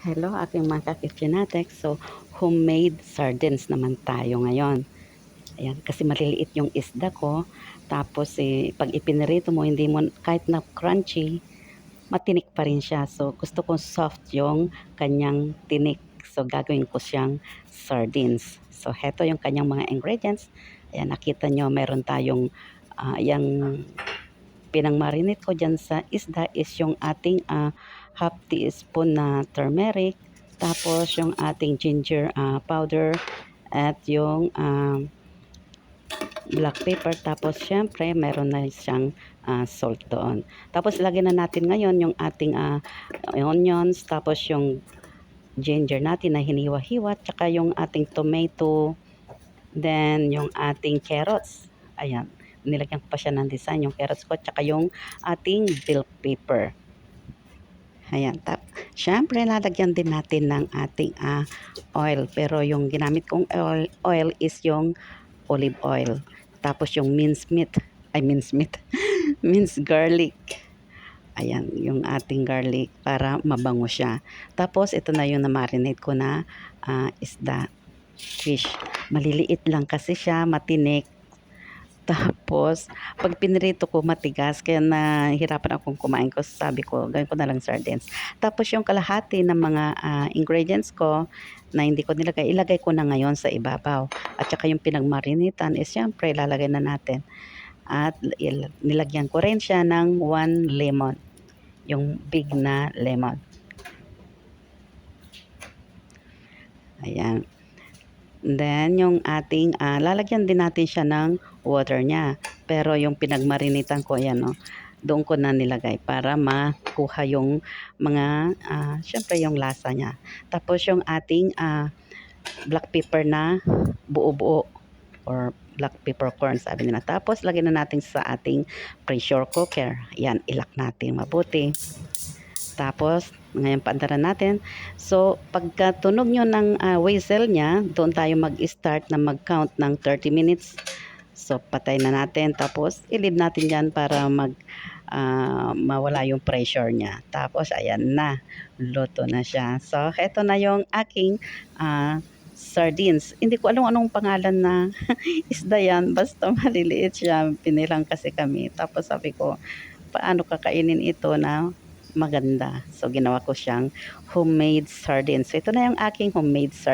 Hello, aking mga ka-kitchenatics. So, homemade sardines naman tayo ngayon. Ayan, kasi maliliit yung isda ko. Tapos, pag ipinirito mo, hindi mo, kahit na crunchy, matinik pa rin siya. So, gusto kong soft yung kanyang tinik. So, gagawin ko siyang sardines. So, heto yung kanyang mga ingredients. Ayan, nakita nyo, meron tayong yung pinang-marinate ko dyan sa isda is yung ating half teaspoon na turmeric, tapos yung ating ginger powder, at yung black pepper, tapos syempre meron na siyang salt doon. Tapos lagyan na natin ngayon yung ating onions, tapos yung ginger natin na hiniwa-hiwa, tsaka yung ating tomato, then yung ating carrots. Ayan, nilagyan ko pa siya ng design yung carrots ko, tsaka yung ating bell pepper. Ayan, syempre lalagyan din natin ng ating oil. Pero yung ginamit kong oil is yung olive oil. Tapos yung minced meat, minced garlic. Ayan, yung ating garlic para mabango siya. Tapos ito na yung na-marinate ko na isda, fish. Maliliit lang kasi siya, matinik. Tapos, pag pinirito ko matigas, kaya nahirapan akong kumain ko. Sabi ko, gawin ko na lang sardines. Tapos yung kalahati ng mga ingredients ko na hindi ko nilagay, ilagay ko na ngayon sa ibabaw. At saka yung pinagmarinitan is syempre lalagay na natin. At nilagyan ko rin siya ng 1 lemon. Yung big na lemon. Ayan. Then, yung ating, lalagyan din natin siya ng water niya. Pero yung pinagmarinitan ko, ayan, no, doon ko na nilagay para makuha yung mga, syempre yung lasa niya. Tapos yung ating black pepper na buo-buo or black peppercorn, sabi nila. Tapos, lagyan na natin sa ating pressure cooker. Ayan, ilak natin mabuti. Tapos, ngayon paandaran natin. So, pagka tunog nyo ng whistle niya, doon tayo mag-start na mag-count ng 30 minutes. So, patay na natin. Tapos, ilib natin yan para mawala yung pressure niya. Tapos, ayan na. Luto na siya. So, eto na yung aking sardines. Hindi ko alam anong pangalan na isda yan. Basta maliliit siya. Pinilang kasi kami. Tapos, sabi ko, paano kakainin ito na maganda. So, ginawa ko siyang homemade sardines. So, ito na yung aking homemade sardines.